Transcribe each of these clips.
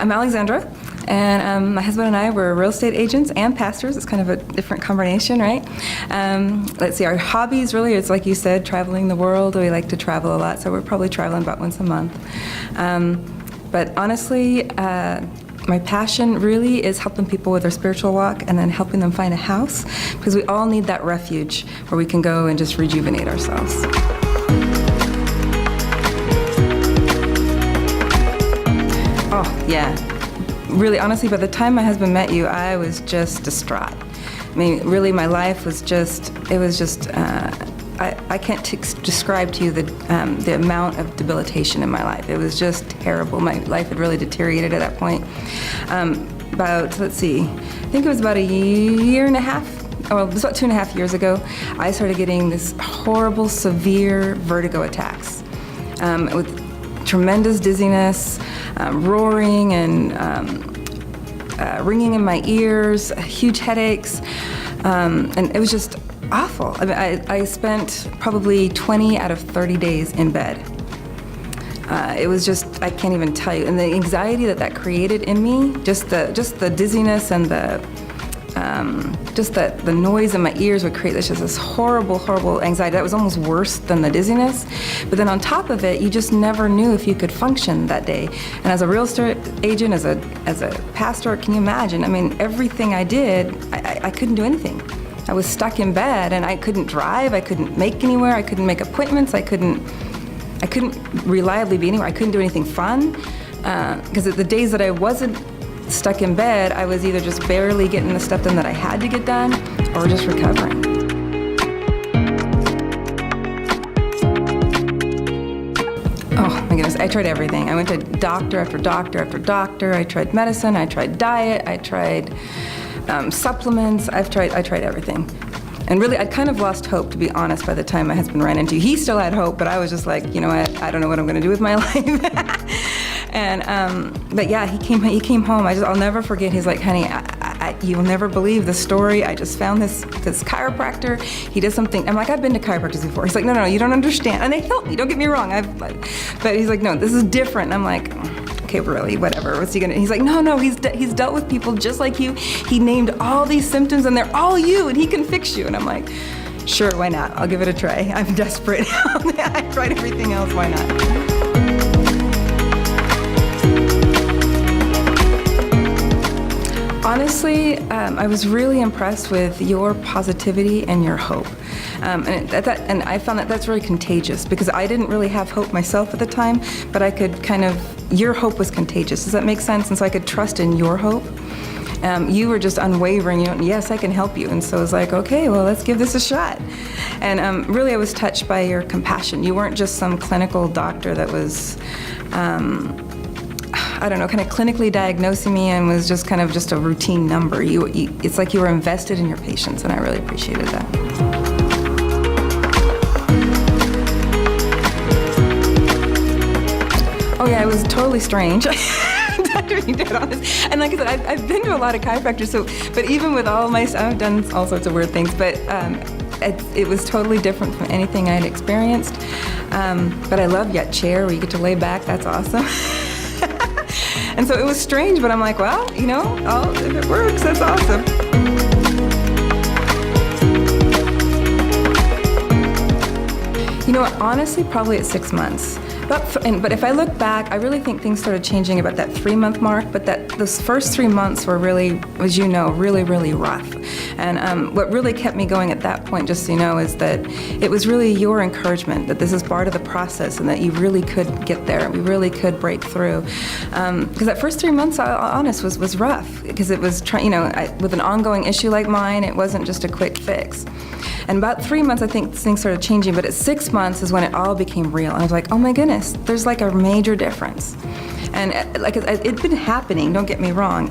I'm Alexandra, and my husband and I were real estate agents and pastors. It's kind of a different combination, right? Let's see, our hobbies really, it's like you said, traveling the world. We like to travel a lot, so we're probably traveling about once a month. But honestly, my passion really is helping people with their spiritual walk and then helping them find a house, because we all need that refuge where we can go and just rejuvenate ourselves. Oh, yeah. Really, honestly, by the time my husband met you, I was just distraught. I mean, really, my life was just, I can't describe to you the amount of debilitation in my life. It was just terrible. My life had really deteriorated at that point. Let's see, I think it was about a year and a half, or it was about 2.5 years ago, I started getting this horrible, severe vertigo attacks with tremendous dizziness, roaring and ringing in my ears, huge headaches, and it was just awful. I mean, I spent probably 20 out of 30 days in bed. It was just, I can't even tell you. And the anxiety that created in me, just the dizziness and the noise in my ears would create this horrible, horrible anxiety. That was almost worse than the dizziness. But then on top of it, you just never knew if you could function that day. And as a real estate agent, as a pastor, can you imagine? I mean, everything I did, I couldn't do anything. I was stuck in bed, and I couldn't drive, I couldn't make anywhere, I couldn't make appointments, I couldn't reliably be anywhere, I couldn't do anything fun. Because the days that I wasn't stuck in bed, I was either just barely getting the stuff done that I had to get done, or just recovering. Oh my goodness, I tried everything. I went to doctor after doctor after doctor. I tried medicine, I tried diet, I tried supplements, I tried everything. And really, I'd kind of lost hope, to be honest, by the time my husband ran into you. He still had hope, but I was just like, you know what, I don't know what I'm gonna do with my life. And, but yeah, he came home. I'll never forget. He's like, honey, you'll never believe the story. I just found this chiropractor. He does something. I'm like, I've been to chiropractors before. He's like, no, you don't understand. And they helped me, don't get me wrong. But he's like, no, this is different. And I'm like, okay, really, whatever. What's he gonna? He's like, no, he's dealt with people just like you. He named all these symptoms, and they're all you, and he can fix you. And I'm like, sure, why not? I'll give it a try. I'm desperate. I tried everything else. Why not? Honestly, I was really impressed with your positivity and your hope. And I found that that's really contagious, because I didn't really have hope myself at the time, but I could your hope was contagious. Does that make sense? And so I could trust in your hope. You were just unwavering, yes, I can help you. And so I was like, okay, well, let's give this a shot. And really, I was touched by your compassion. You weren't just some clinical doctor that was, I don't know, kind of clinically diagnosing me and was just kind of just a routine number. It's like you were invested in your patients, and I really appreciated that. Oh yeah, it was totally strange. To be dead honest. And like I said, I've been to a lot of chiropractors, but even with all I've done all sorts of weird things, but it was totally different from anything I'd experienced. But I love that chair where you get to lay back. That's awesome. And so it was strange, but I'm like, well, if it works, that's awesome. Honestly, probably at 6 months. But if I look back, I really think things started changing about that 3-month mark, but those first 3 months were really, as you know, really, really rough. And what really kept me going at that point, just so you know, is that it was really your encouragement that this is part of the process and that you really could get there. We really could break through. Because that first 3 months, I'll be honest, was rough, because it was, with an ongoing issue like mine, it wasn't just a quick fix. And about 3 months, I think things started changing, but at 6 months is when it all became real. And I was like, oh my goodness, there's like a major difference. And it'd been happening, don't get me wrong,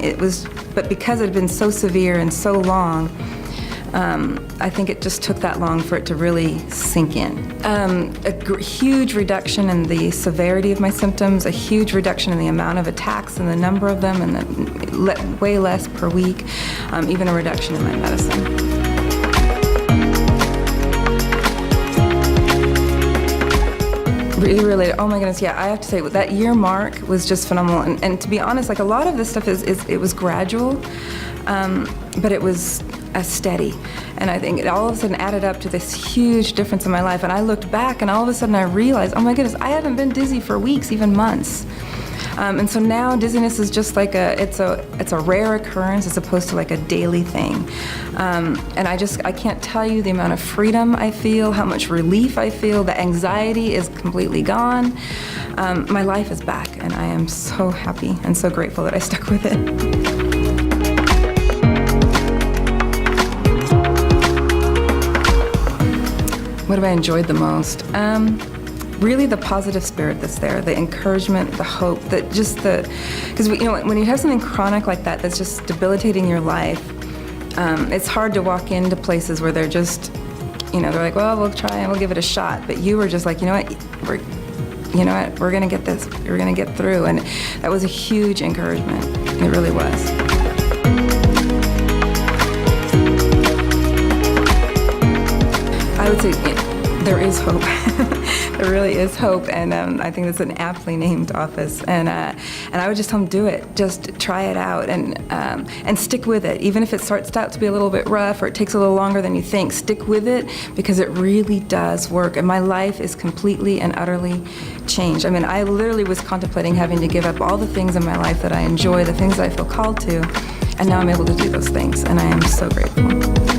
but because it had been so severe and so long, I think it just took that long for it to really sink in. A huge reduction in the severity of my symptoms, a huge reduction in the amount of attacks and the number of them, and way less per week, even a reduction in my medicine. Really related. Oh my goodness, yeah, I have to say, that year mark was just phenomenal. And to be honest, like a lot of this stuff it was gradual, but it was steady. And I think it all of a sudden added up to this huge difference in my life. And I looked back and all of a sudden I realized, oh my goodness, I haven't been dizzy for weeks, even months. And so now dizziness is just like it's a rare occurrence as opposed to like a daily thing. And I can't tell you the amount of freedom I feel, how much relief I feel. The anxiety is completely gone. My life is back, and I am so happy and so grateful that I stuck with it. What have I enjoyed the most? Really the positive spirit that's there, the encouragement, the hope, because when you have something chronic like that that's just debilitating your life, it's hard to walk into places where they're just, they're like, well, we'll try and we'll give it a shot. But you were just like, we're gonna get this, we're gonna get through. And that was a huge encouragement. It really was. I would say there is hope. There really is hope, and I think it's an aptly named office. And I would just tell them, do it. Just try it out, and stick with it. Even if it starts out to be a little bit rough or it takes a little longer than you think, stick with it because it really does work. And my life is completely and utterly changed. I mean, I literally was contemplating having to give up all the things in my life that I enjoy, the things I feel called to, and now I'm able to do those things, and I am so grateful.